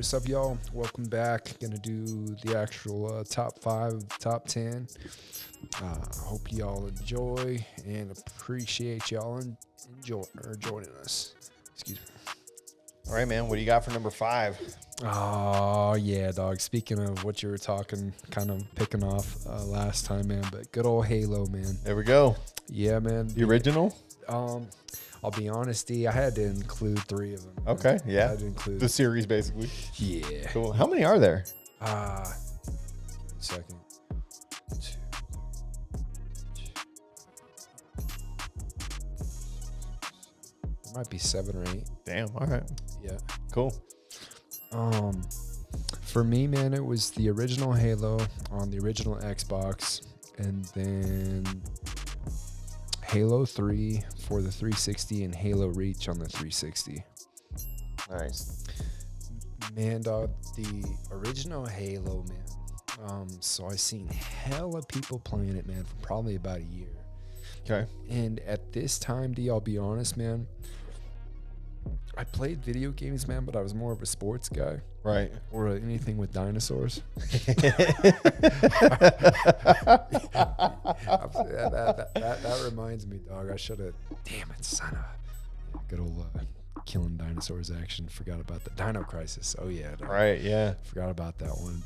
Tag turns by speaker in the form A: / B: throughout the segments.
A: what's up, y'all? Welcome back. Gonna do the actual top 5, top 10. Hope y'all enjoy and appreciate y'all joining us. Excuse me.
B: All right, man. What do you got for number 5?
A: Oh, yeah, dog. Speaking of what you were talking, kind of picking off last time, man, but good old Halo, man.
B: There we go.
A: Yeah, man.
B: The original?
A: I'll be honest, D, I had to include 3 of them.
B: Okay, yeah.
A: I had to include
B: the series, basically.
A: Yeah.
B: Cool. How many are there?
A: Second. 2. There might be 7 or 8.
B: Damn. All right.
A: Yeah.
B: Cool.
A: For me, man, it was the original Halo on the original Xbox, and then Halo 3 for the 360 and Halo Reach on the 360.
B: Nice.
A: Man, dog, the original Halo, man. So I seen hella people playing it, man, for probably about a year.
B: Okay.
A: And at this time, D, I'll be honest, man, I played video games, man, but I was more of a sports guy.
B: Right.
A: Or anything with dinosaurs. That reminds me, dog. I should have. Damn it, son of. Good old killing dinosaurs action. Forgot about the Dino Crisis. Oh yeah. Dog.
B: Right. Yeah.
A: Forgot about that one.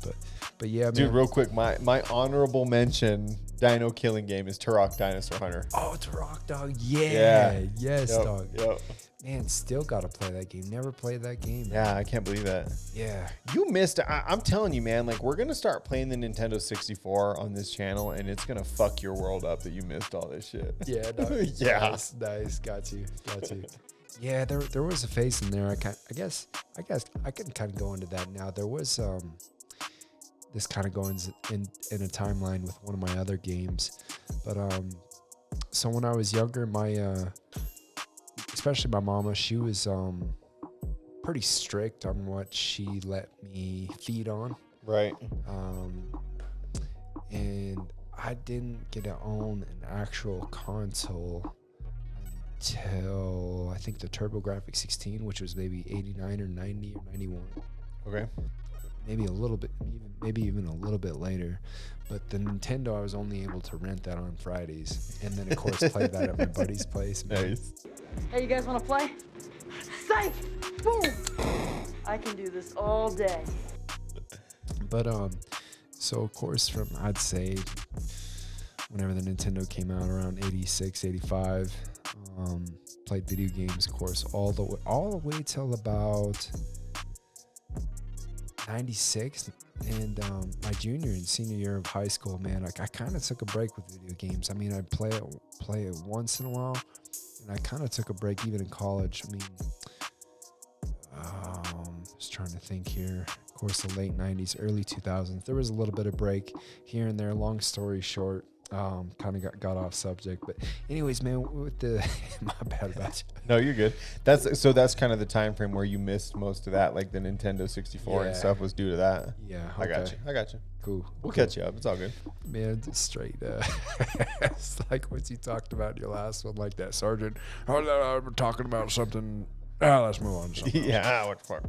A: But yeah,
B: dude.
A: Man.
B: Real quick, my honorable mention dino killing game is Turok Dinosaur Hunter.
A: Oh, Turok, dog. Yeah. Yes,
B: yep.
A: dog.
B: Yep.
A: Man, still got to play that game. Never played that game.
B: Yeah, I can't believe that.
A: Yeah.
B: You missed. I'm telling you, man, like, we're going to start playing the Nintendo 64 on this channel, and it's going to fuck your world up that you missed all this shit.
A: Yeah. Dog.
B: Yeah.
A: Nice. Got you. Yeah, there was a phase in there. I guess I can kind of go into that now. There was this kind of going in a timeline with one of my other games, but so when I was younger, my especially my mama, she was pretty strict on what she let me feed on.
B: Right.
A: And I didn't get to own an actual console until I think the TurboGrafx 16, which was maybe 89 or 90 or 91.
B: Okay.
A: Maybe a little bit, maybe even a little bit later. But the Nintendo, I was only able to rent that on Fridays. And then, of course, play that at my buddy's place. Man.
B: Nice.
C: Hey, you guys want to play? Psych! Boom! I can do this all day.
A: But, so, of course, from, I'd say, whenever the Nintendo came out around 86, 85, played video games, of course, all the way till about 96, and my junior and senior year of high school, man, I kind of took a break with video games. I mean, I'd play it once in a while, and I kind of took a break even in college. I mean, just trying to think here. Of course, the late 90s, early 2000s, there was a little bit of break here and there. Long story short, kind of got off subject, but anyways, man, with the my bad about you.
B: No, you're good. That's kind of the time frame where you missed most of that, like the Nintendo 64 and stuff was due to that.
A: Yeah,
B: okay. I got you.
A: Cool.
B: We'll catch you up. It's all good.
A: Man, it's straight. It's like what you talked about in your last one, like that sergeant. Oh, we're talking about something. Let's move on to something else.
B: Yeah, what the fuck?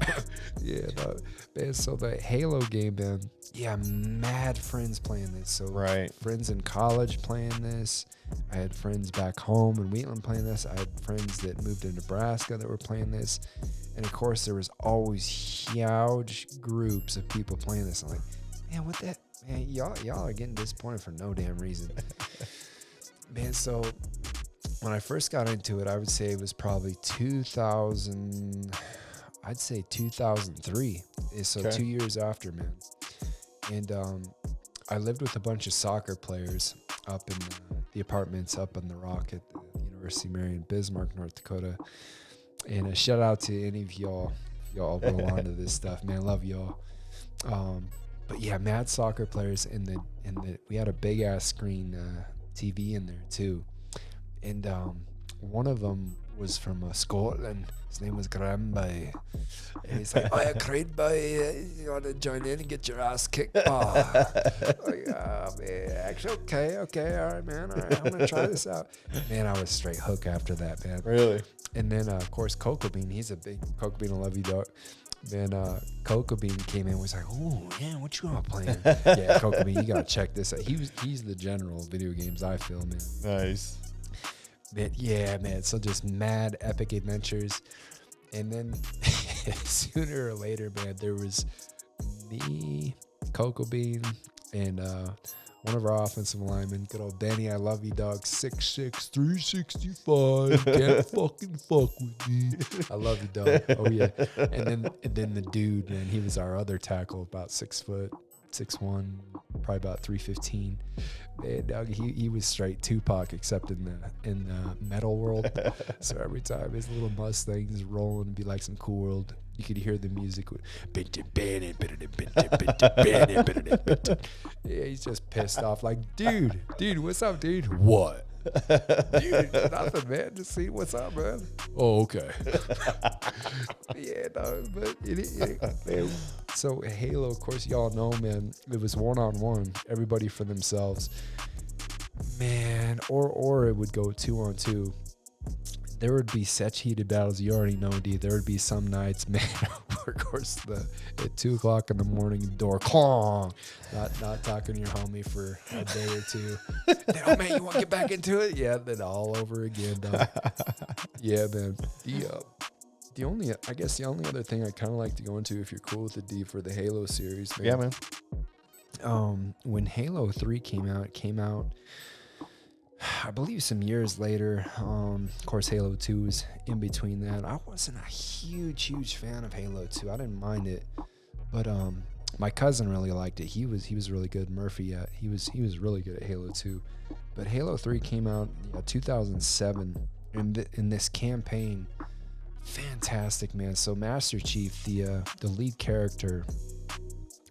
A: Yeah, no, man. So the Halo game, man. Yeah, mad friends playing this. So
B: right.
A: Friends in college playing this. I had friends back home in Wheatland playing this. I had friends that moved to Nebraska that were playing this. And of course, there was always huge groups of people playing this. I'm like, man, what that? Man, y'all are getting disappointed for no damn reason. Man, so when I first got into it, I would say it was probably 2000. I'd say 2003. So okay. 2 years after, man. And I lived with a bunch of soccer players up in the apartments up on the Rock at the University of Marion, Bismarck, North Dakota. And a shout out to any of y'all belong to this stuff, man. Love y'all. But yeah, mad soccer players, and we had a big ass screen TV in there too. And one of them was from Scotland. His name was Granby. And he's like, oh, yeah, great boy. You want to join in and get your ass kicked, pa? Like, oh, man. Actually, okay. All right, man. All right, I'm going to try this out. Man, I was straight hook after that, man.
B: Really?
A: And then, of course, Cocoa Bean. He's a big Cocoa Bean. I love you, dog. Then Cocoa Bean came in and was like, oh, yeah, what you all playing? Yeah, Cocoa Bean, you got to check this out. He's the general of video games, I feel, man.
B: Nice.
A: But yeah, man. So just mad epic adventures. And then sooner or later, man, there was me, Cocoa Bean, and one of our offensive linemen, good old Benny. I love you, dog. 6'6", 365. Can't fucking fuck with me. I love you, dog. Oh yeah. And then the dude, man, he was our other tackle, about 6 foot, 6'1", probably about 315. Man, dog, he was straight Tupac, except in the metal world. So every time his little Mustangs rolling, it'd be like some Cool World. You could hear the music. Yeah, he's just pissed off. Like, dude, what's up, dude? What? Dude, nothing, man. Just see what's up, man. Oh, okay. Yeah, no, but man. So Halo, of course, y'all know, man. It was 1-on-1, everybody for themselves, man. Or it would go 2-on-2. There would be such heated battles. You already know, D. There would be some nights, man. Of course, at 2:00 in the morning, door clong. Not talking to your homie for a day or two. Then, oh man, you want to get back into it? Yeah, then all over again, dog. Yeah, man. The only other thing I kind of like to go into, if you're cool with the D, for the Halo series, man.
B: Yeah, man.
A: When Halo 3 came out. I believe some years later. Of course, Halo 2 was in between that. I wasn't a huge fan of Halo 2. I didn't mind it, but my cousin really liked it. He was really good. Murphy, he was really good at Halo 2. But Halo 3 came out 2007, and in this campaign, fantastic, man. So Master Chief, the lead character,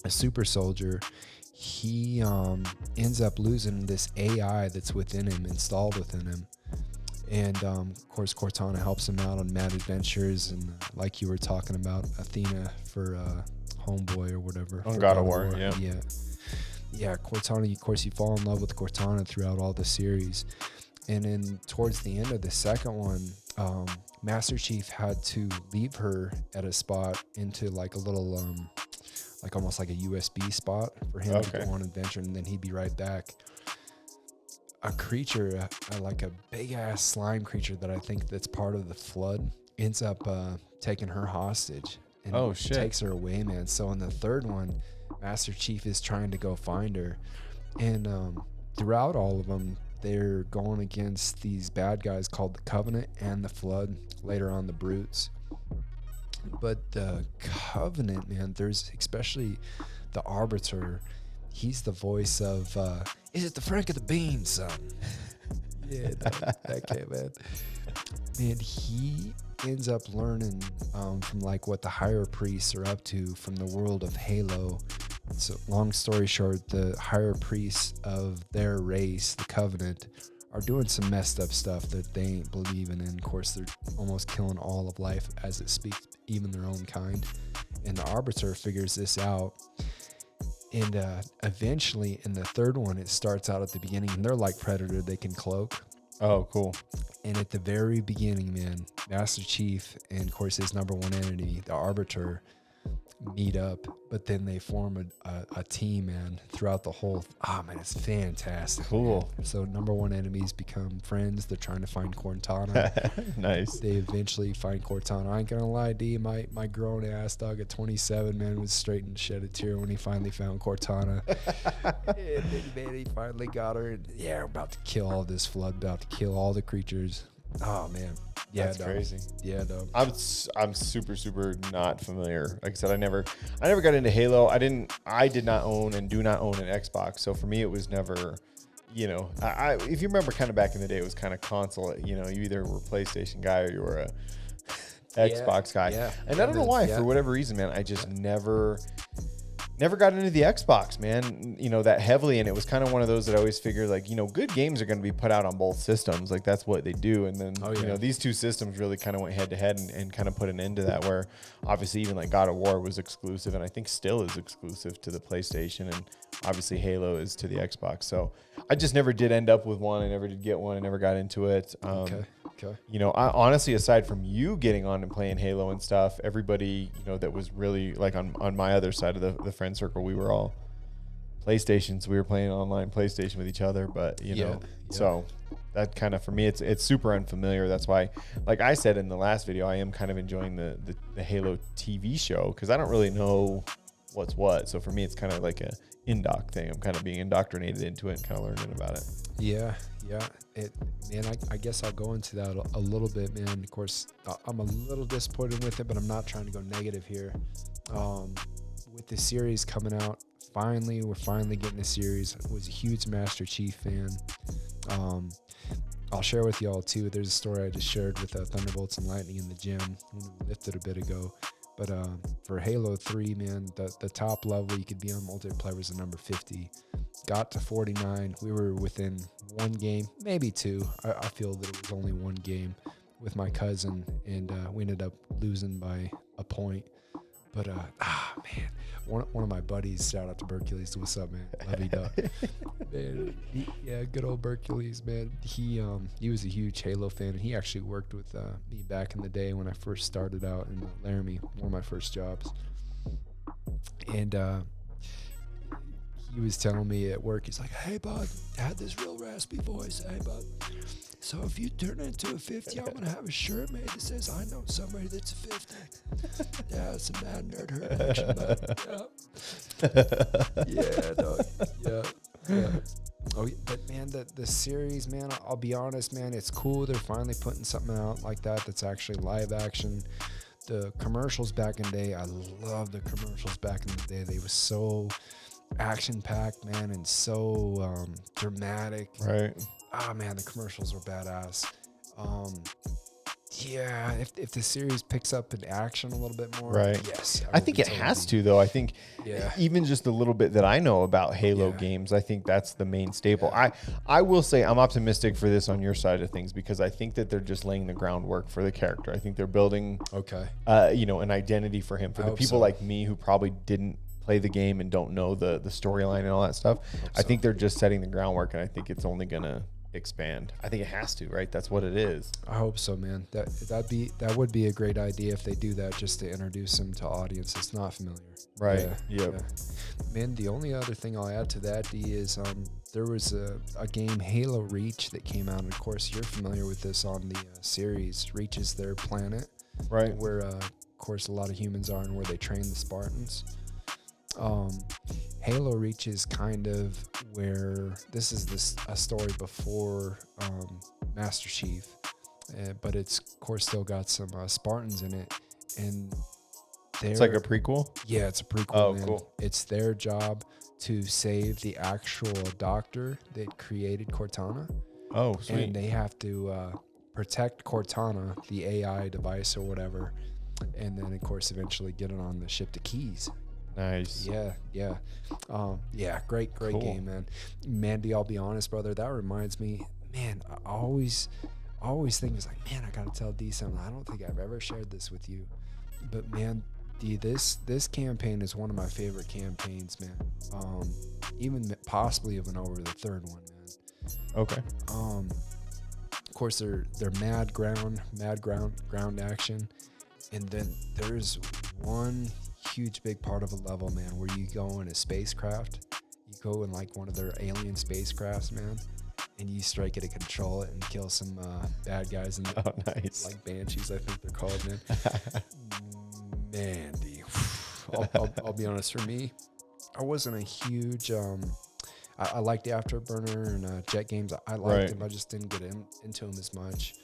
A: a super soldier, he ends up losing this AI that's within him, installed within him. And, of course, Cortana helps him out on mad adventures. And like you were talking about, Athena for Homeboy or whatever.
B: On God of War, yeah.
A: Yeah, Cortana, of course, you fall in love with Cortana throughout all the series. And then towards the end of the second one, Master Chief had to leave her at a spot into like a little... like almost like a USB spot for him to go on adventure, and then he'd be right back. A creature, like a big ass slime creature that I think that's part of the flood, ends up taking her hostage and takes her away, man. So in the third one, Master Chief is trying to go find her, and throughout all of them, they're going against these bad guys called the Covenant and the Flood. Later on, the Brutes. But the Covenant, man, there's especially the Arbiter. He's the voice of, is it the Frank of the Bean, son? Yeah, that kid, man. And he ends up learning from like what the higher priests are up to from the world of Halo. So long story short, the higher priests of their race, the Covenant, are doing some messed up stuff that they ain't believing in. Of course, they're almost killing all of life as it speaks, even their own kind. And the Arbiter figures this out. And eventually, in the third one, it starts out at the beginning, and they're like Predator. They can cloak.
B: Oh, cool.
A: And at the very beginning, man, Master Chief and, of course, his number one enemy, the Arbiter, meet up, but then they form a team, man, throughout the whole man, it's fantastic.
B: Cool,
A: man. So number one enemies become friends. They're trying to find Cortana.
B: Nice.
A: They eventually find Cortana. I ain't gonna lie, D, my grown ass dog at 27, man, was straight and shed a tear when he finally found Cortana. And then, man, he finally got her, and we're about to kill all this flood, about to kill all the creatures. Oh man, yeah,
B: that's crazy.
A: Yeah, dog.
B: I'm super not familiar. Like I said, I never got into Halo. I did not own and do not own an Xbox. So for me, it was never, I if you remember, kind of back in the day, it was kind of console. You either were a PlayStation guy or you were a Xbox guy.
A: Yeah.
B: And I don't know why, for whatever reason, man, I just never never got into the Xbox, man, that heavily. And it was kind of one of those that I always figured, like, good games are going to be put out on both systems. Like, that's what they do. And then, these two systems really kind of went head to head and kind of put an end to that, where obviously even like God of War was exclusive, and I think still is exclusive to the PlayStation. And obviously Halo is to the Xbox. So I just never did end up with one. I never did get one. I never got into it.
A: Okay.
B: I honestly, aside from you getting on and playing Halo and stuff, everybody, that was really like on my other side of the friend circle, we were all PlayStations. We were playing online PlayStation with each other, but so that kind of, for me, it's super unfamiliar. That's why, like I said in the last video, I am kind of enjoying the Halo TV show, because I don't really know what's what. So for me, it's kind of like a indoc thing. I'm kind of being indoctrinated into it and kind of learning about it.
A: Yeah. I guess I'll go into that a little bit, man. Of course, I'm a little disappointed with it, but I'm not trying to go negative here. With the series coming out, we're finally getting a series. I was a huge Master Chief fan. I'll share with y'all too. There's a story I just shared with Thunderbolts and Lightning in the gym when we lifted a bit ago. But for Halo 3, man, the top level you could be on multiplayer was the number 50. Got to 49. We were within one game, maybe two. I feel that it was only one game with my cousin, and we ended up losing by a point. But man, one of my buddies, shout out to Bercules, what's up, man? Love you, dog. Man, good old Bercules, man. He was a huge Halo fan, and he actually worked with me back in the day when I first started out in Laramie, one of my first jobs. And he was telling me at work, he's like, "Hey, bud, I had this real raspy voice. Hey, bud, so if you turn into a 50, I'm going to have a shirt made that says, I know somebody that's a 50. Yeah, it's a Mad Nerd Herd action, bud. Yeah, dog. Yeah. Oh, but man, the series, man, I'll be honest, man, it's cool. They're finally putting something out like that's actually live action. The commercials back in the day, I love the commercials back in the day. They were so action-packed, man, and so dramatic.
B: Right.
A: Oh man, the commercials were badass. If the series picks up in action a little bit more,
B: right?
A: Yes,
B: I think it has to, though. I think even just a little bit that I know about Halo games, I think that's the main staple. I will say I'm optimistic for this on your side of things, because I think that they're just laying the groundwork for the character. I think they're building, an identity for him, for the people like me who probably didn't play the game and don't know the storyline and all that stuff. I think they're just setting the groundwork, and I think it's only gonna expand. I think it has to, right? That's what it is.
A: I hope so, man. That would be a great idea if they do that, just to introduce him to audiences not familiar.
B: Right.
A: Yeah. Man, the only other thing I'll add to that, D, is there was a game, Halo Reach, that came out, and of course you're familiar with this on the series. Reach is their planet,
B: right,
A: where of course a lot of humans are, and where they train the Spartans. Halo Reach is kind of where a story before Master Chief, but it's of course still got some Spartans in it, and
B: it's like a prequel.
A: Yeah, it's a prequel.
B: Oh,
A: man.
B: Cool.
A: It's their job to save the actual doctor that created Cortana.
B: Oh, sweet.
A: And they have to protect Cortana, the AI device or whatever, and then of course eventually get it on the ship to Keys.
B: Nice.
A: Yeah. Great cool game, man. Mandy, I'll be honest, brother, that reminds me, man, I always think it's like, man, I gotta tell D something. I don't think I've ever shared this with you, but man, D, this campaign is one of my favorite campaigns, man. Even possibly even over the third one, man.
B: Okay.
A: Of course they're mad ground action, and then there's one huge big part of a level, man, where you go in a spacecraft. You go in like one of their alien spacecrafts, man, and you strike it and control it and kill some bad guys in the,
B: nice,
A: like banshees, I think they're called, man. Man, I'll be honest, for me, I wasn't a huge I liked the Afterburner and Jet games. I liked them. I just didn't get into them as much.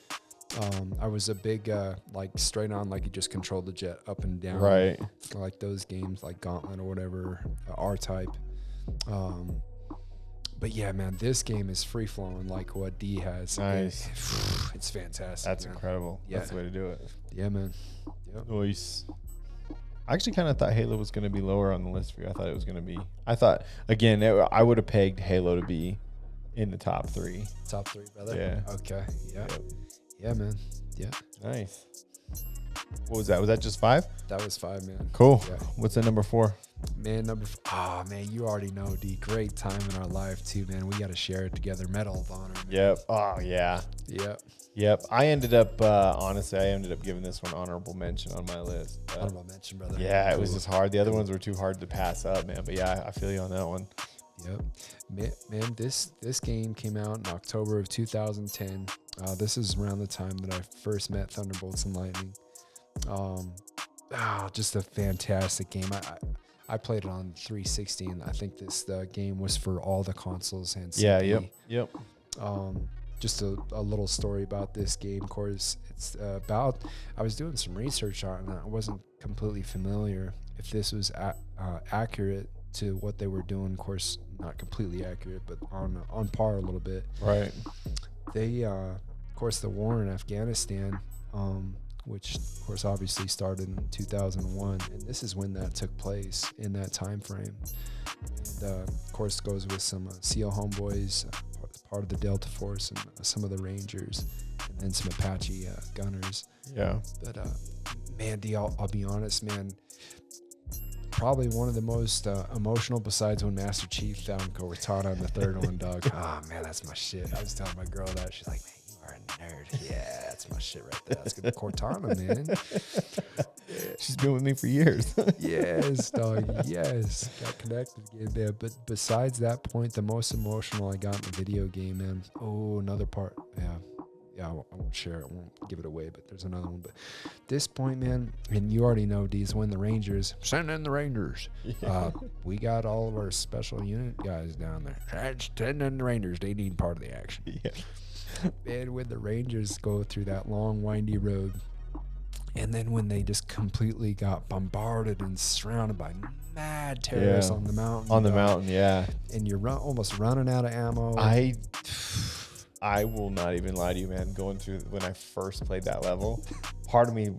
A: I was a big like straight on, like you just control the jet up and down,
B: right?
A: I like those games, like Gauntlet or whatever, R-Type. But yeah, man, this game is free flowing like what D has.
B: Nice.
A: It's fantastic.
B: That's
A: man.
B: incredible.
A: Yeah.
B: That's the way to do it.
A: Yeah, man. Yep.
B: Nice. I actually kind of thought Halo was going to be lower on the list for you. I thought it was going to be. I thought again, I would have pegged Halo to be in the top 3.
A: Top 3, brother.
B: Yeah.
A: Okay. Yeah.
B: Yep.
A: Yeah, man. Yeah.
B: Nice. What was that? Was that just 5?
A: That was 5, man.
B: Cool.
A: Yeah.
B: What's at number 4?
A: Man, man, you already know, D. Great time in our life too, man. We got to share it together. Medal of Honor. Man.
B: Yep. Oh yeah.
A: Yep.
B: I ended up honestly, giving this one honorable mention on my list.
A: Honorable mention, brother.
B: Yeah, it was just hard. The other ones were too hard to pass up, man. But yeah, I feel you on that one.
A: Yep. Man, this game came out in October of 2010. This is around the time that I first met Thunderbolts and Lightning. Just a fantastic game. I played it on 360, and I think this game was for all the consoles and CD.
B: Yeah, yep.
A: Just a little story about this game. Of course, it's about. I was doing some research on it, and I wasn't completely familiar if this was accurate to what they were doing. Of course, not completely accurate, but on par a little bit.
B: Right.
A: They, of course, the war in Afghanistan, which of course obviously started in 2001, and this is when that took place in that time frame. And of course, goes with some SEAL homeboys, part of the Delta Force, and some of the Rangers, and then some Apache gunners.
B: Yeah.
A: But man, D, I'll be honest, man. Probably one of the most emotional, besides when Master Chief found Cortana in the third one, dog. Oh man, that's my shit. I was telling my girl that. She's like, man, you are a nerd. Yeah, that's my shit right there. That's good. Cortana, man.
B: She's been with me for years.
A: Yes, dog. Yes. Got connected again there. But besides that point, the most emotional I got in the video game, man. Oh, another part. Yeah, I won't share it. I won't give it away, but there's another one. But this point, man, and you already know, D's, when the Rangers, send in the Rangers. We got all of our special unit guys down there. Send in the Rangers. They need part of the action.
B: Yeah.
A: And when the Rangers go through that long, windy road, and then when they just completely got bombarded and surrounded by mad terrorists on the mountain.
B: On the mountain, yeah.
A: And you're almost running out of ammo.
B: I will not even lie to you, man. Going through when I first played that level, part of me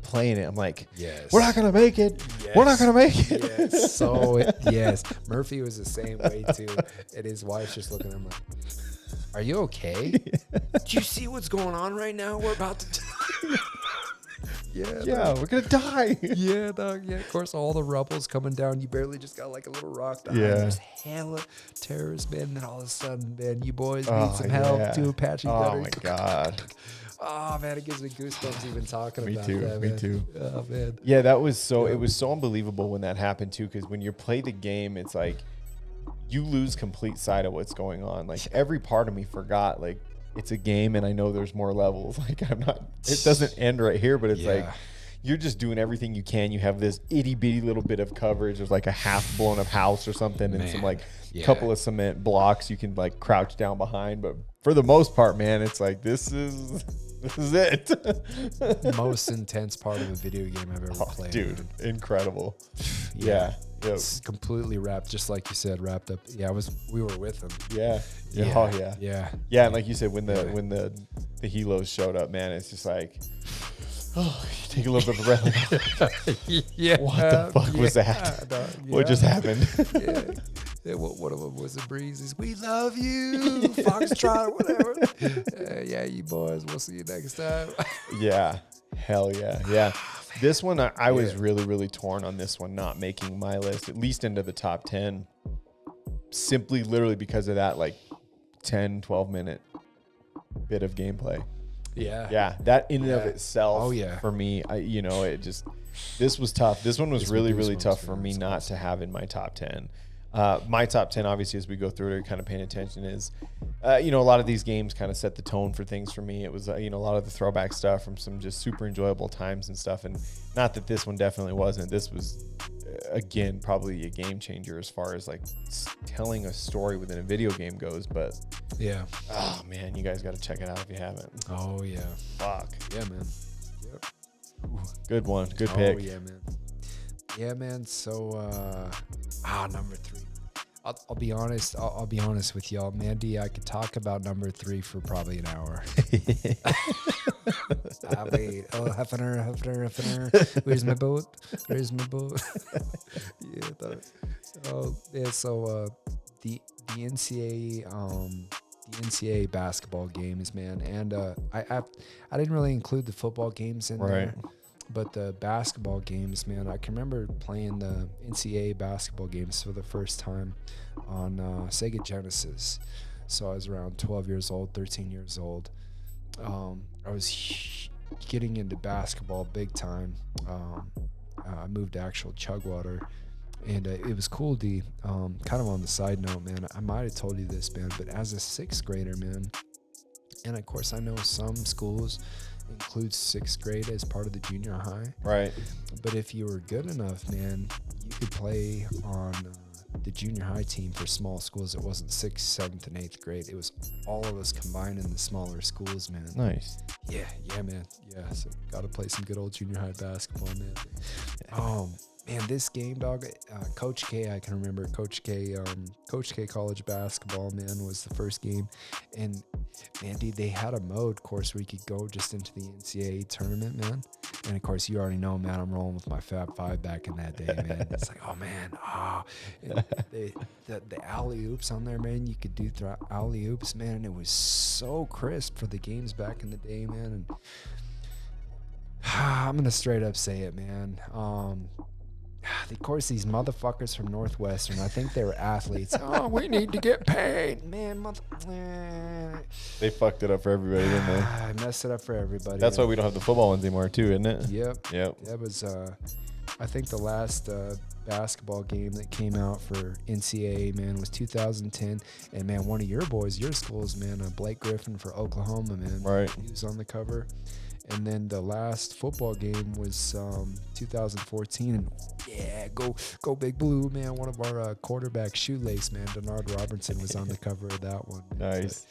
B: playing it, I'm like,
A: yes,
B: we're not gonna make it.
A: Yes.
B: We're not gonna make it.
A: Yes. So yes, Murphy was the same way too, and his wife's just looking at him like, "Are you okay? Do you see what's going on right now? We're about to."
B: Yeah, we're gonna die.
A: Yeah, dog. Yeah, of course, all the rubble's coming down. You barely just got like a little rock behind.
B: Yeah.
A: There's hella terrorists, man. And then all of a sudden, man, you boys need some help. Two Apache gunners.
B: Oh my god.
A: Oh man, it gives me goosebumps even talking
B: Me
A: about
B: too.
A: that.
B: Me
A: Man.
B: too.
A: Oh man.
B: Yeah, that was so. It was so unbelievable when that happened too. Because when you play the game, it's like you lose complete sight of what's going on. Like every part of me forgot. Like it's a game, and I know there's more levels. Like I'm not. It doesn't end right here, but it's like. You're just doing everything you can. You have this itty bitty little bit of coverage. There's like a half blown up house or something, and some like couple of cement blocks you can like crouch down behind. But for the most part, man, it's like this is it.
A: Most intense part of a video game I've ever played.
B: Dude,
A: man.
B: Incredible. Yeah. Yep.
A: It's completely wrapped, just like you said, wrapped up. Yeah, we were with them.
B: Yeah. Oh yeah. Yeah, and like you said, when the helos showed up, man, it's just like. Oh, you take a little bit of a breath.
A: Yeah.
B: What the fuck was that? What just happened?
A: Yeah, one of them was a breeze. We love you, Foxtrot, whatever. Yeah, you boys. We'll see you next time.
B: Yeah. Hell yeah. Yeah. This one, I was really, really torn on this one, not making my list, at least into the top 10. Simply, literally because of that, like 10, 12 minute bit of gameplay. Yeah, that in and of itself, for me, this was tough. This one was really, really tough for me not to have in my top 10. My top 10, obviously, as we go through it, are kind of paying attention is, a lot of these games kind of set the tone for things for me. It was, a lot of the throwback stuff from some just super enjoyable times and stuff. And not that this one definitely wasn't. This was, again, probably a game changer as far as like telling a story within a video game goes. But
A: yeah,
B: oh man, you guys got to check it out if you haven't.
A: Oh yeah,
B: fuck
A: yeah, man. Yep.
B: Ooh, good one, good pick.
A: Oh yeah, man. Yeah, man. So number 3. I'll be honest. I'll be honest with y'all, Mandy. I could talk about number 3 for probably an hour. Wait, Hefner. Where's my boat? Yeah, oh yeah. So the NCAA basketball games, man, and I didn't really include the football games in there. But the basketball games, man, I can remember playing the NCAA basketball games for the first time on Sega Genesis. So I was around 12 years old, 13 years old. I was getting into basketball big time. I moved to actual Chugwater, and it was cool, D. Kind of on the side note, man, I might have told you this, man, but as a 6th grader, man, and of course I know some schools include 6th grade as part of the junior high.
B: Right.
A: But if you were good enough, man, you could play on the junior high team for small schools. It wasn't 6th, 7th, and 8th grade. It was all of us combined in the smaller schools, man.
B: Nice.
A: Yeah, man. Yeah, so got to play some good old junior high basketball, man. Man, this game, dog, Coach K, I can remember Coach K college basketball, man, was the first game. And, man, dude, they had a mode, of course, where you could go just into the NCAA tournament, man. And, of course, you already know, man, I'm rolling with my Fab Five back in that day, man. It's like, oh, man. And the alley-oops on there, man, you could do alley-oops, man, and it was so crisp for the games back in the day, man. And I'm going to straight up say it, man. Of course, these motherfuckers from Northwestern, I think they were athletes. Oh, we need to get paid. Man,
B: They fucked it up for everybody, didn't they?
A: I messed it up for everybody.
B: That's why we don't have the football ones anymore, too, isn't it?
A: Yep.
B: Yep.
A: That was, I think the last basketball game that came out for NCAA, man, was 2010. And, man, one of your boys, your schools, man, Blake Griffin for Oklahoma, man.
B: Right.
A: He was on the cover. And then the last football game was 2014. And yeah, go Big Blue, man. One of our quarterback shoelace, man, Denard Robertson was on the cover of that one. Man.
B: Nice.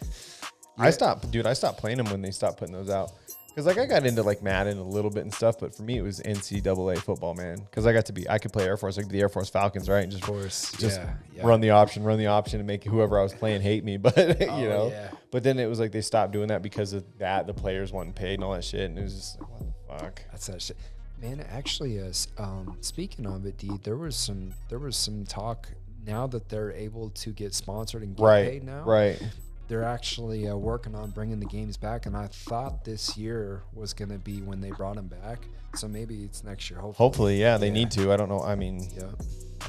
A: But, yeah.
B: I stopped playing them when they stopped putting those out. Because, like, I got into, like, Madden a little bit and stuff, but for me, it was NCAA football, man. Because I could play Air Force, like the Air Force Falcons, right? And just run the option, and make whoever I was playing hate me. But, you know. Yeah. But then it was like they stopped doing that because of that. The players wasn't paid and all that shit. And it was just like, what the fuck?
A: That's that shit. Man, actually, speaking of it, D, there was some talk now that they're able to get sponsored and get paid now.
B: Right.
A: They're actually working on bringing the games back, and I thought this year was going to be when they brought them back. So maybe it's next year.
B: Hopefully, yeah, they need to. I don't know. I mean,
A: yeah.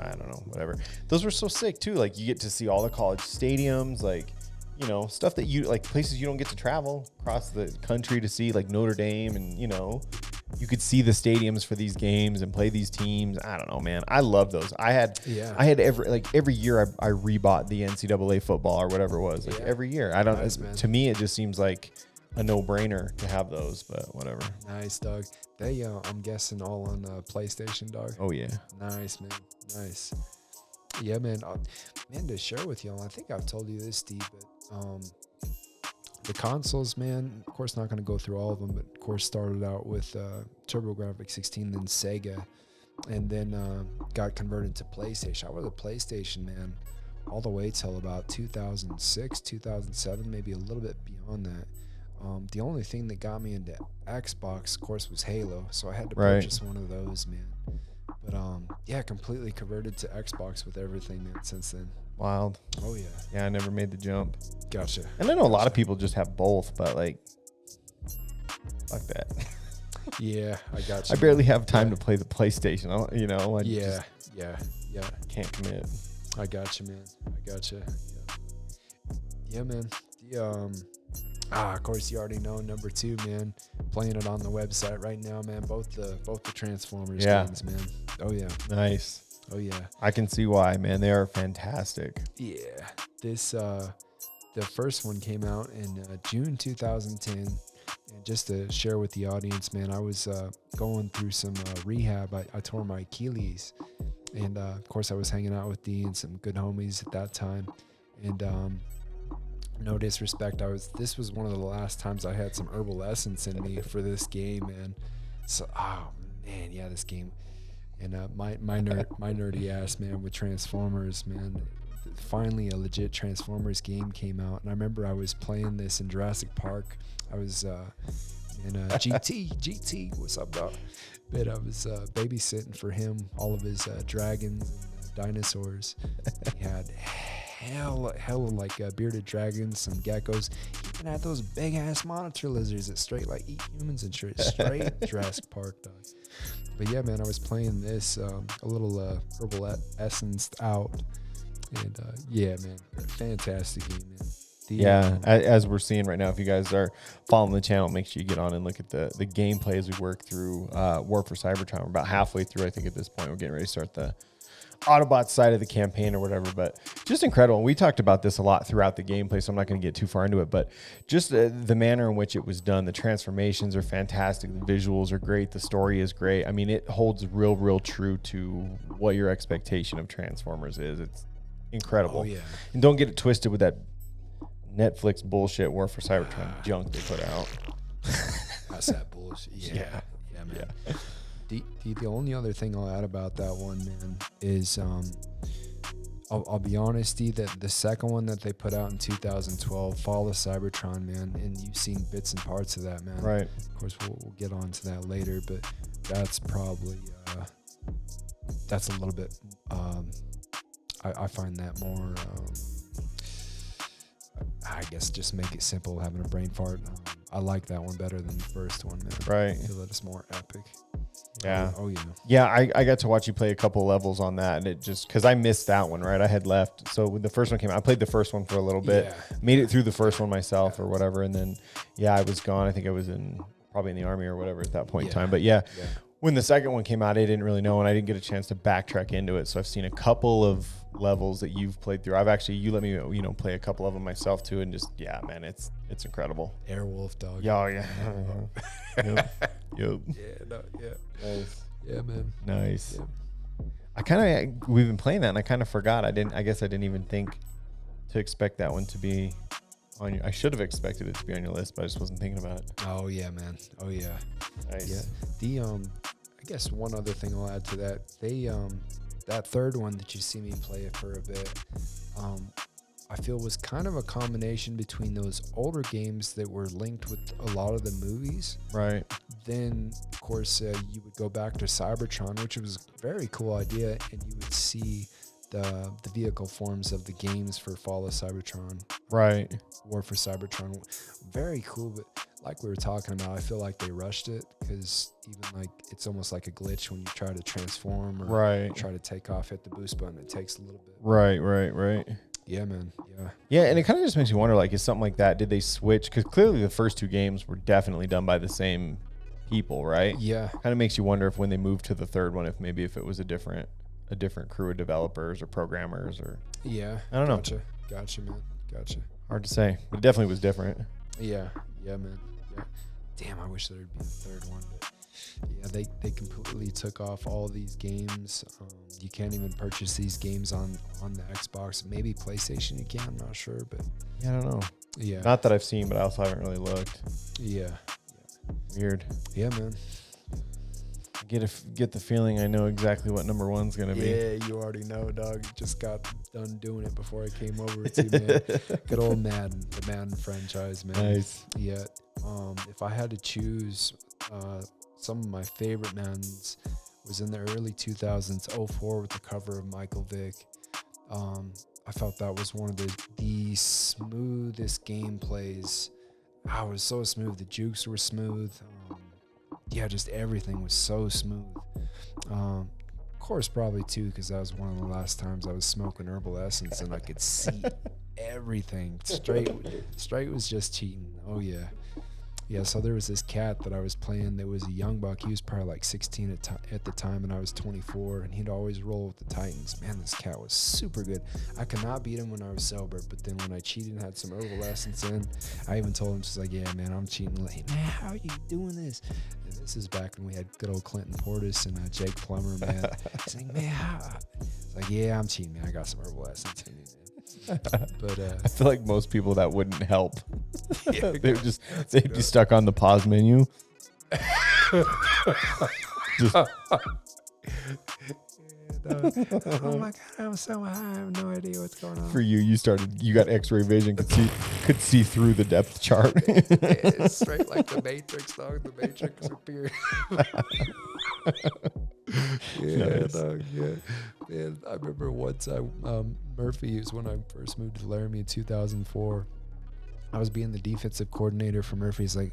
B: I don't know. Whatever. Those were so sick too. Like you get to see all the college stadiums, like, you know, stuff that you like, places you don't get to travel across the country to see, like Notre Dame, and you know, you could see the stadiums for these games and play these teams. I don't know, man. I love those. I had every year I rebought the NCAA football or whatever it was. Like every year. I don't.
A: Nice,
B: to me, it just seems like a no-brainer to have those, but whatever.
A: Nice, dog. They, I'm guessing, all on PlayStation, dog.
B: Oh yeah.
A: Nice, man. Nice. Yeah, man. Man, to share with y'all, I think I've told you this, Steve, but the consoles, man, of course not going to go through all of them, but of course started out with TurboGrafx 16, then Sega, and then got converted to PlayStation. I was a PlayStation, man, all the way till about 2006, 2007, maybe a little bit beyond that. The only thing that got me into Xbox, of course, was Halo, so I had to purchase one of those, man. But yeah, completely converted to Xbox with everything, man, since then.
B: Wild.
A: Oh yeah.
B: Yeah, I never made the jump.
A: Gotcha.
B: And I know a lot of people just have both, but like, fuck that.
A: Yeah, I gotcha.
B: I barely have time to play the PlayStation. You know.
A: Yeah.
B: Can't commit.
A: I gotcha, man. I gotcha. Yeah, man. Of course, you already know number 2, man. Playing it on the website right now, man. Both the Transformers games, man. Oh yeah.
B: Nice.
A: Oh yeah.
B: I can see why, man. They are fantastic.
A: Yeah. This the first one came out in June 2010. And just to share with the audience, man, I was going through some rehab. I tore my Achilles, and of course I was hanging out with Dee and some good homies at that time. And no disrespect, this was one of the last times I had some herbal essence in me for this game, man. So, oh man, yeah, this game. And my nerdy ass, man, with Transformers, man. Finally, a legit Transformers game came out, and I remember I was playing this in Jurassic Park. I was And GT, what's up, dog? But I was babysitting for him all of his dragons and dinosaurs. He had hella like bearded dragons, some geckos. He even had those big ass monitor lizards that straight like eat humans and shit. Straight Jurassic Park, dog. But yeah, man, I was playing this a little herbal essence out, and yeah, man, fantastic game, man.
B: As we're seeing right now, if you guys are following the channel, make sure you get on and look at the gameplay as we work through War for Cybertron. We're about halfway through, I think, at this point. We're getting ready to start the Autobots side of the campaign or whatever, but just incredible. And we talked about this a lot throughout the gameplay, so I'm not going to get too far into it, but just the manner in which it was done. The transformations are fantastic. The visuals are great. The story is great. I mean, it holds real true to what your expectation of Transformers is. It's incredible.
A: Oh, yeah.
B: And don't get it twisted with that Netflix bullshit War for Cybertron junk they put out.
A: That's that bullshit. Yeah, man.
B: Yeah.
A: The only other thing I'll add about that one, man, is I'll be honest, that the second one that they put out in 2012, Fall of Cybertron, man, and you've seen bits and parts of that, man.
B: Right.
A: Of course, we'll get on to that later, but that's probably that's a little bit. I find that more. I guess just make it simple, having a brain fart. I like that one better than the first one, man.
B: Right.
A: I feel that it's more epic.
B: Yeah.
A: Oh, yeah.
B: Yeah, I got to watch you play a couple levels on that, and it just, because I missed that one, right? I had left. So when the first one came out, I played the first one for a little bit, made it through the first one myself or whatever, and then, I was gone. I think I was probably in the Army or whatever at that point in time. But when the second one came out, I didn't really know, and I didn't get a chance to backtrack into it. So I've seen a couple of levels that you've played through. You let me, play a couple of them myself too, and just, man, it's incredible.
A: Airwolf, dog.
B: Yeah. Yep.
A: Yeah,
B: Nice.
A: Yeah, man.
B: Nice.
A: Yeah.
B: We've been playing that, and I kind of forgot. I guess I didn't even think to expect that one to be on your. I should have expected it to be on your list, but I just wasn't thinking about it.
A: Oh yeah, man. Oh yeah.
B: Nice.
A: Yeah. I guess one other thing I'll add to that, that third one that you see me play it for a bit, I feel was kind of a combination between those older games that were linked with a lot of the movies.
B: Right.
A: Then, of course, you would go back to Cybertron, which was a very cool idea, and you would see the vehicle forms of the games for Fall of Cybertron.
B: Right.
A: War for Cybertron. Very cool, but like we were talking about, I feel like they rushed it, because even like it's almost like a glitch when you try to transform or try to take off, hit the boost button. It takes a little bit.
B: Right.
A: Yeah, man.
B: Yeah, and it kind of just makes you wonder, like, is something like that, did they switch? Because clearly the first two games were definitely done by the same people, right?
A: Yeah.
B: Kind of makes you wonder if when they moved to the third one, if it was a different crew of developers or programmers or.
A: Yeah.
B: I don't know.
A: Gotcha, man. Gotcha.
B: Hard to say, but it definitely was different.
A: Yeah, man. Yeah. Damn, I wish there would be a third one, but yeah, they completely took off all these games. You can't even purchase these games on the Xbox. Maybe PlayStation you can, I'm not sure, but
B: I don't know.
A: Yeah.
B: Not that I've seen, but I also haven't really looked.
A: Yeah.
B: Weird.
A: Yeah, man.
B: Get the feeling I know exactly what number one's gonna be.
A: Yeah, you already know, dog. You just got done doing it before I came over to man. Good old Madden, the Madden franchise, man.
B: Nice.
A: Yeah. If I had to choose, some of my favorite Maddens was in the early 2000s, 04 with the cover of Michael Vick. I felt that was one of the smoothest gameplays. It was so smooth. The jukes were smooth. Just everything was so smooth. Of course, probably too, because that was one of the last times I was smoking herbal essence and I could see everything. Straight was just cheating. Oh yeah. Yeah, so there was this cat that I was playing that was a young buck. He was probably like 16 at the time, and I was 24, and he'd always roll with the Titans. Man, this cat was super good. I could not beat him when I was sober, but then when I cheated and had some herbal essence in, I even told him, she's like, yeah, man, I'm cheating. Like, man, how are you doing this? And this is back when we had good old Clinton Portis and Jake Plummer, man. He's like, man, how? It's like, yeah, I'm cheating, man. I got some herbal essence in me, man. But
B: I feel like most people that wouldn't help. They'd be stuck on the pause menu.
A: dog. Oh my God, I'm so high. I have no idea what's going on.
B: For you got X-ray vision, could see through the depth chart.
A: It's straight like the Matrix, dog. The Matrix appeared. Yeah,
B: Nice.
A: dog. Yeah, man. I remember once Murphy was when I first moved to Laramie in 2004. I was being the defensive coordinator for Murphy. He's like,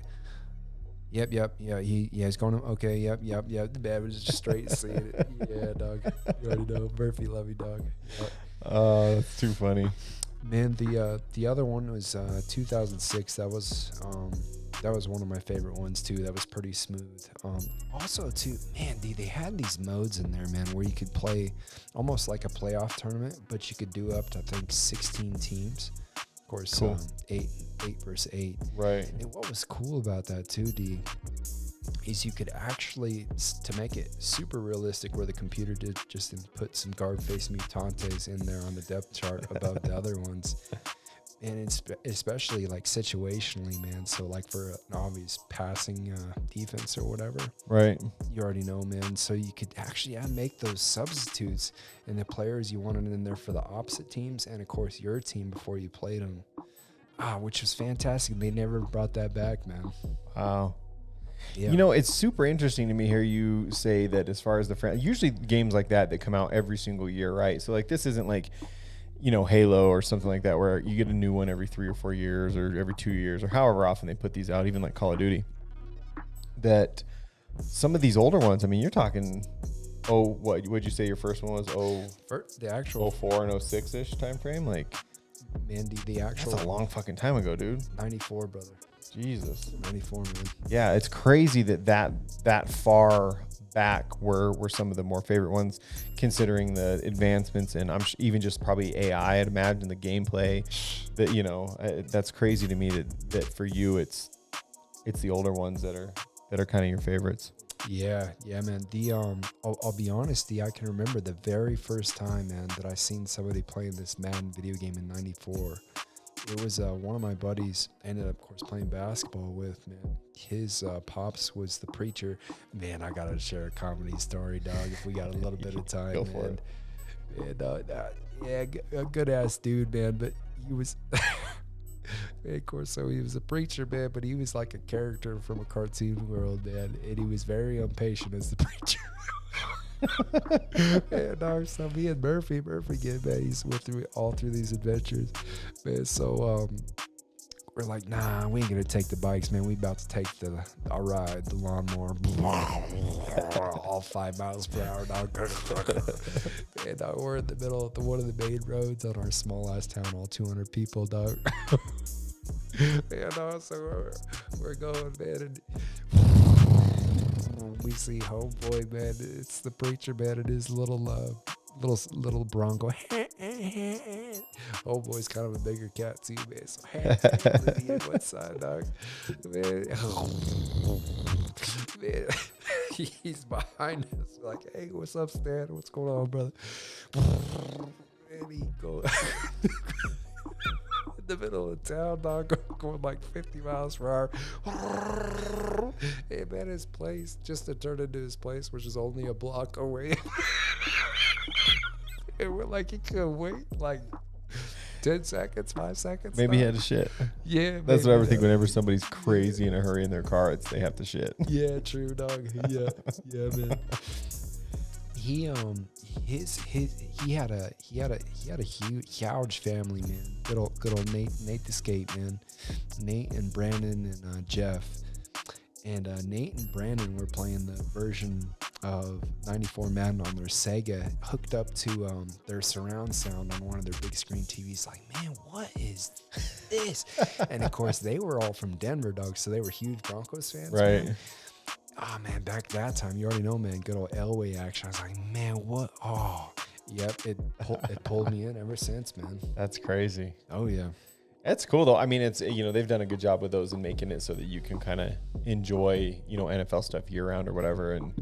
A: Yep. Yeah, he's going. Okay. Yep. The bad was just straight seeing it. Yeah, dog. You already know Murphy, love you, dog. Yep.
B: That's too funny.
A: Man, the other one was 2006. That was one of my favorite ones too. That was pretty smooth. Also too, man, they had these modes in there, man, where you could play almost like a playoff tournament, but you could do up to I think 16 teams. Of course,
B: Cool.
A: 8 versus 8.
B: Right.
A: And what was cool about that too, D, is you could actually, to make it super realistic, where the computer did just put some guard face mutantes in there on the depth chart above the other ones. And it's especially like situationally, man. So like for an obvious passing defense or whatever,
B: Right.
A: you already know, man. So you could actually make those substitutes and the players you wanted in there for the opposite teams and of course your team before you played them. Which was fantastic. They never brought that back, man.
B: Wow.
A: Yeah.
B: You know, it's super interesting to me hear you say that as far as usually games like that come out every single year, right? So like this isn't like, you know, Halo or something like that where you get a new one every 3 or 4 years or every 2 years or however often they put these out, even like Call of Duty. That some of these older ones, I mean, you're talking, what'd you say your first one was?
A: The actual
B: 04 and 06-ish time frame? Like,
A: Mandy, the actual
B: that's a long fucking time ago, dude.
A: 94, brother.
B: Jesus.
A: 94, man.
B: Yeah, it's crazy that far back were some of the more favorite ones, considering the advancements and even just probably AI. I'd imagine the gameplay. That, you know, that's crazy to me that for you it's the older ones that are kind of your favorites.
A: Yeah, man. I'll be honest, I can remember the very first time, man, that I seen somebody playing this Madden video game in '94. It was one of my buddies I ended up, of course, playing basketball with, man. His pops was the preacher. Man, I gotta share a comedy story, dog, if we got a little bit of time.
B: Go for it.
A: And, a good ass dude, man. But he was, man, of course, so he was a preacher, man. But he was like a character from a cartoon world, man. And he was very impatient as the preacher. And so me and Murphy again, man, he's went through all through these adventures, man. So we're like, nah, we ain't gonna take the bikes, man. We about to take our ride, the lawnmower, all 5 miles per hour, dog. And we're in the middle of one of the main roads on our small ass town, all 200 people, dog. And so we're going, man, and we see homeboy, man. It's the preacher, man, and his little Bronco. Homeboy's kind of a bigger cat too, man. So hands one side, dog. Man, man, he's behind us. Like, hey, what's up, Stan? What's going on, brother? And he go in the middle of town, dog, going like 50 miles per hour. And man, his place, just to turn into his place, which is only a block away. And we're like, he couldn't wait like 10 seconds, 5 seconds.
B: Maybe he
A: dog.
B: had to shit.
A: Yeah,
B: That's what I ever think
A: yeah.
B: whenever somebody's crazy in a hurry in their car, they have to shit.
A: Yeah, true, dog. Yeah, man. He had a huge family, man. Good old Nate the Skate, man. Nate and Brandon and Jeff. And Nate and Brandon were playing the version of 94 Madden on their Sega, hooked up to their surround sound on one of their big screen TVs. Like, man, what is this? And of course, they were all from Denver, dog, so they were huge Broncos fans.
B: Right.
A: Man. Oh, man, back that time, you already know, man, good old Elway action. I was like, man, what? Oh, yep, it pulled me in ever since, man.
B: That's crazy.
A: Oh, yeah.
B: That's cool though. I mean, it's, you know, they've done a good job with those and making it so that you can kind of enjoy, you know, NFL stuff year round or whatever, and,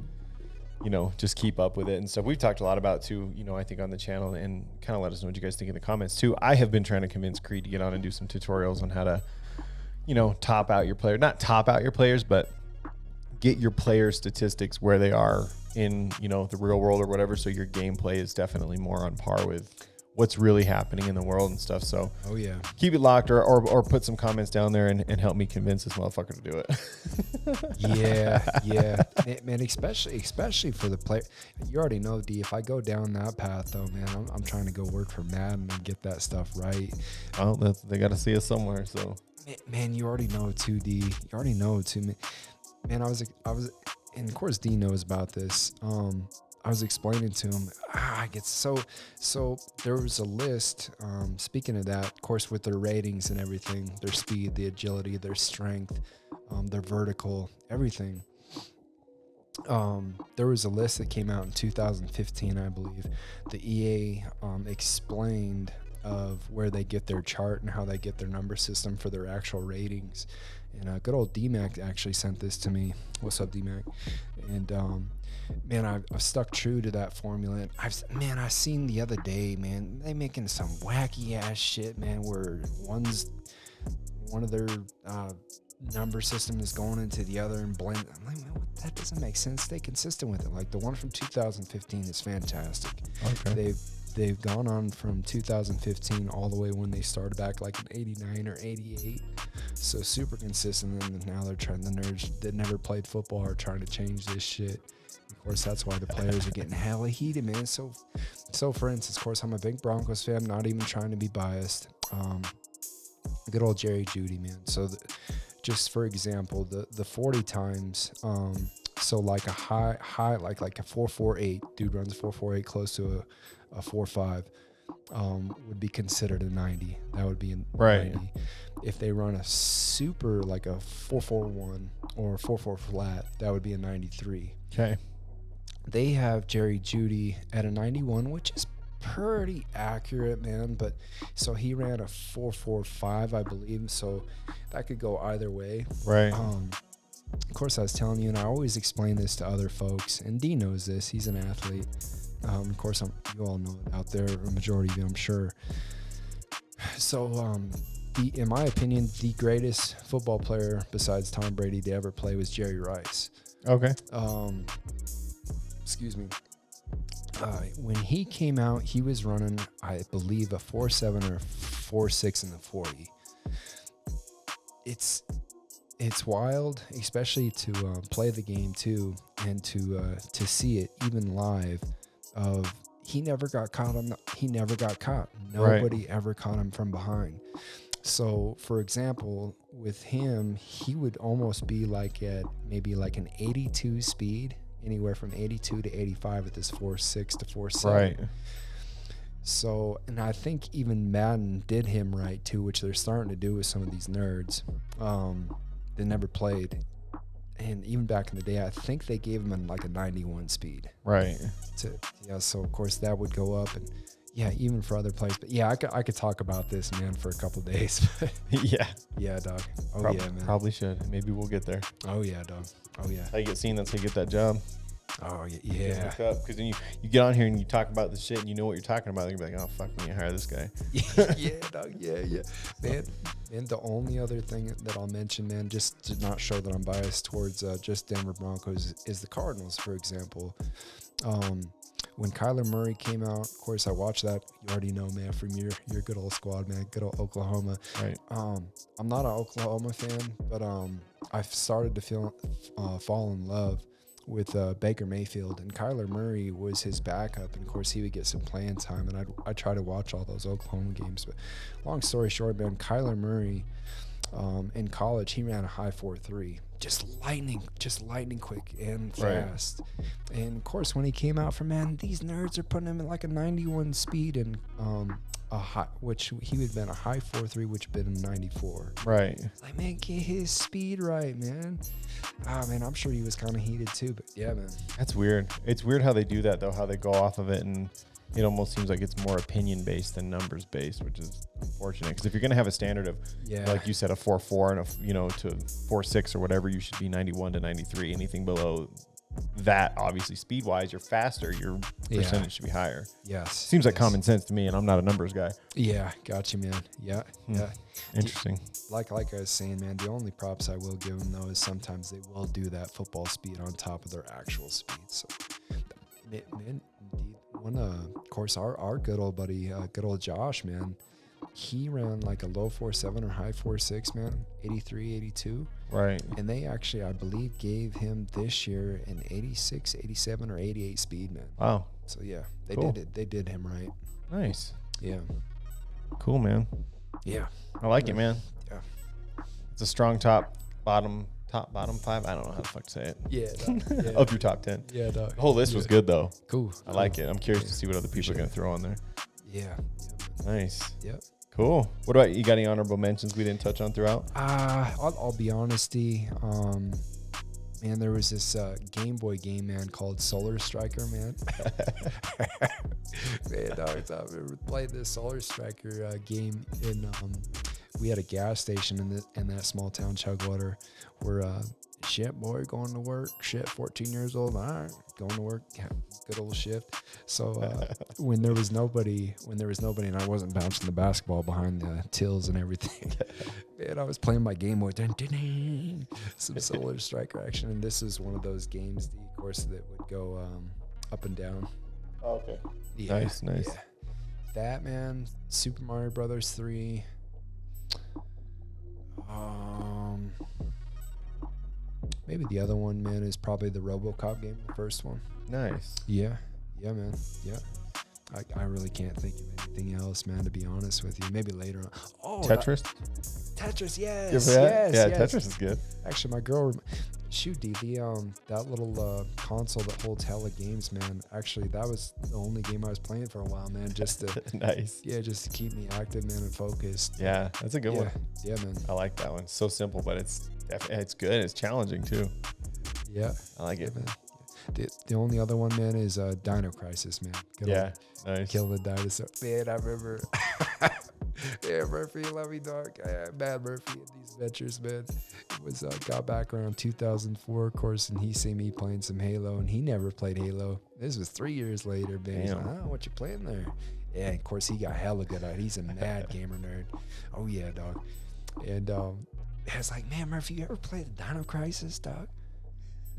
B: you know, just keep up with it and stuff. We've talked a lot about too, you know, I think on the channel, and kind of let us know what you guys think in the comments too. I have been trying to convince Creed to get on and do some tutorials on how to, you know, not top out your players, but get your player statistics where they are in, you know, the real world or whatever. So your gameplay is definitely more on par with what's really happening in the world and stuff. So
A: Oh yeah.
B: keep it locked, or put some comments down there and help me convince this motherfucker to do it.
A: Yeah. Man, especially for the player. You already know, D, if I go down that path though, man, I'm trying to go work for Madden and get that stuff right.
B: Well, they got to see us somewhere. So
A: Man, you already know too, D. You already know too, man. I was, and of course D knows about this. I was explaining to him, I get so there was a list, speaking of that, of course, with their ratings and everything, their speed, the agility, their strength, their vertical, everything. There was a list that came out in 2015, I believe. The EA explained of where they get their chart and how they get their number system for their actual ratings. And good old D-Mac actually sent this to me. What's up, D-Mac? And man, I've stuck true to that formula. And I seen the other day, man, they making some wacky ass shit, man, where one of their number system is going into the other and blend. I'm like, man, that doesn't make sense. Stay consistent with it. Like the one from 2015 is fantastic.
B: okay.
A: They've gone on from 2015 all the way when they started back like in 89 or 88. So super consistent. And now they're trying, the nerds that never played football are trying to change this shit. Of course, that's why the players are getting hella heated, man. So for instance, of course, I'm a big Broncos fan. I'm not even trying to be biased. Good old Jerry Jeudy, man. So just for example, the 40 times, so like a high like a 4.48, dude runs a 4.48 close to a 4.5, would be considered a 90. That would be a
B: Right.
A: 90. If they run a super like a 4.41 or a 4.4 flat, that would be a 93.
B: Okay.
A: They have Jerry Jeudy at a 91, which is pretty accurate, man. But so he ran a 4.45, I believe. So that could go either way.
B: Right.
A: Of course, I was telling you, and I always explain this to other folks, and D knows this. He's an athlete. Of course, you all know it out there, a majority of you, I'm sure. So, in my opinion, the greatest football player besides Tom Brady to ever play was Jerry Rice.
B: Okay.
A: Excuse me. When he came out, he was running, I believe, a 4.7 or 4.6 in the 40. It's wild, especially to play the game too, and to see it even live. He never got caught. He never got caught. Nobody ever caught him from behind. So, for example, with him, he would almost be like at maybe like an 82 speed, anywhere from 82 to 85 with this 4.6 to 4.7.
B: Right.
A: So, and I think even Madden did him right too, which they're starting to do with some of these nerds that never played. And even back in the day, I think they gave him like a 91 speed.
B: Right.
A: So of course that would go up, and yeah, even for other players. But yeah, I could talk about this, man, for a couple days.
B: Yeah.
A: Yeah, dog. Oh yeah, man.
B: Probably should. Maybe we'll get there.
A: Oh yeah, dog. Oh yeah.
B: How you get seen, that's how you get that job.
A: Oh yeah.
B: Because then you get on here and you talk about the shit and you know what you're talking about. You're like, oh fuck, we need to hire this guy.
A: Yeah, dog. Yeah. Man, and the only other thing that I'll mention, man, just to not show that I'm biased towards just Denver Broncos, is the Cardinals, for example. When Kyler Murray came out, of course, I watched that. You already know, man, from your good old squad, man, good old Oklahoma.
B: Right.
A: I'm not an Oklahoma fan, but I've started to fall in love with Baker Mayfield, and Kyler Murray was his backup, and of course he would get some playing time, and I try to watch all those Oklahoma games. But long story short, man, Kyler Murray in college, he ran a high 4.3, just lightning quick and fast. Right. And of course, when he came out from Madden, these nerds are putting him at like a 91 speed and a high, which he would have been a high 4.3, which would have been a 94.
B: Right.
A: Like, man, get his speed right, man. Man, I'm sure he was kind of heated too, but yeah, man.
B: That's weird. It's weird how they do that though, how they go off of it, and it almost seems like it's more opinion based than numbers based, which is unfortunate. Because if you're gonna have a standard of, like you said, a 4.4 and to 4.6 or whatever, you should be 91 to 93. Anything below that obviously speed wise, you're faster, your
A: Yeah.
B: percentage should be higher.
A: Yes.
B: Seems like
A: yes.
B: common sense to me, and I'm not a numbers guy.
A: Yeah, got you, man. Yeah, yeah.
B: Interesting.
A: Like I was saying, man, the only props I will give them though is sometimes they will do that football speed on top of their actual speed. So, man, indeed, of course, our good old buddy, good old Josh, man, he ran like a low 4.7 or high 4.6, man, 83, 82.
B: Right.
A: And they actually, I believe, gave him this year an 86, 87, or 88 speed, man.
B: Wow.
A: So yeah, they
B: Cool.
A: did it. They did him right.
B: Nice.
A: Yeah.
B: Cool, man.
A: Yeah.
B: I like it, man.
A: Yeah.
B: It's a strong bottom five. I don't know how the fuck to say it.
A: Yeah.
B: Of your top 10.
A: Yeah, dog.
B: The whole list was good though.
A: Cool.
B: I like it. I'm curious to see what other people are gonna throw on there.
A: Yeah.
B: Nice.
A: Yep.
B: Cool. What about you? Got any honorable mentions we didn't touch on throughout?
A: I'll be honesty. Man, there was this Game Boy game, man, called Solar Striker, man. Man, dog, I remember playing this Solar Striker game in. We had a gas station in that small town, Chugwater, where shit, boy, going to work. Shit, 14 years old. All right, going to work. Yeah, good old shift. So when there was nobody, and I wasn't bouncing the basketball behind the tills and everything, man, I was playing my Game Boy. Some Solar Striker action, and this is one of those games, of course, that would go up and down.
B: Oh, okay.
A: Yeah,
B: Nice.
A: yeah. That, man, Super Mario Brothers 3. Maybe the other one, man, is probably the RoboCop game, the first one.
B: Nice.
A: Yeah, man. Yeah. I really can't think of anything else, man, to be honest with you. Maybe later on. Oh,
B: Tetris.
A: Tetris,
B: Good
A: yes.
B: for that?
A: Yes,
B: Yeah,
A: yes.
B: Tetris is good.
A: Actually, my girl, shoot, D, that little console that holds hella games, man. Actually, that was the only game I was playing for a while, man. Just to,
B: Nice.
A: just to keep me active, man, and focused.
B: Yeah, that's a good one.
A: Yeah, man.
B: I like that one. So simple, but it's good. It's challenging too.
A: Yeah.
B: I like it.
A: Man. The only other one, man, is Dino Crisis, man. Good
B: Yeah, nice.
A: Kill the dinosaur. Man, I remember. Yeah, Murphy, love me, dog. Mad Murphy in these adventures, man. It was got back around 2004, of course, and he seen me playing some Halo, and he never played Halo. This was 3 years later, man. He's like, what you playing there? Yeah, of course, he got hella good at it. He's a mad gamer nerd. Oh, yeah, dog. And it's like, man, Murphy, you ever played the Dino Crisis, dog?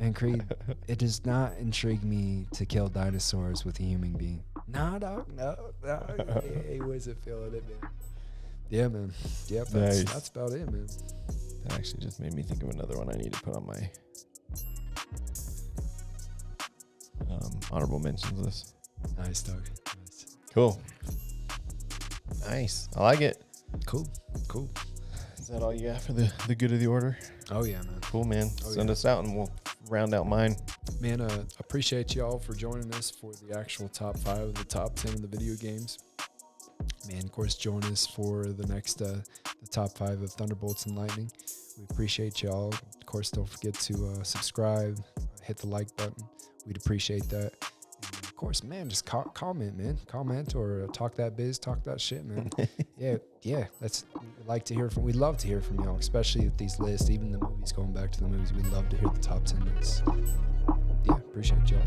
A: Man, Creed, it does not intrigue me to kill dinosaurs with a human being. Nah, dog, no. He wasn't feeling it, man. Yeah, man. Yep, that's about it, man.
B: That actually just made me think of another one I need to put on my honorable mentions list.
A: Nice, dog. Nice.
B: Cool. Nice. I like it.
A: Cool.
B: Is that all you got for the good of the order?
A: Oh, yeah, man.
B: Cool, man. Send us out and we'll round out mine.
A: Man, appreciate y'all for joining us for the actual top 5 of the top 10 of the video games. Man, of course, join us for the next the top 5 of Thunderbolts and Lightning. We appreciate y'all. Of course, don't forget to subscribe, hit the like button. We'd appreciate that. And of course, man, just comment, man. Comment or talk that biz, talk that shit, man. yeah. We'd love to hear from y'all, especially with these lists, even the movies, going back to the movies. We'd love to hear the top 10 lists. Yeah, appreciate y'all.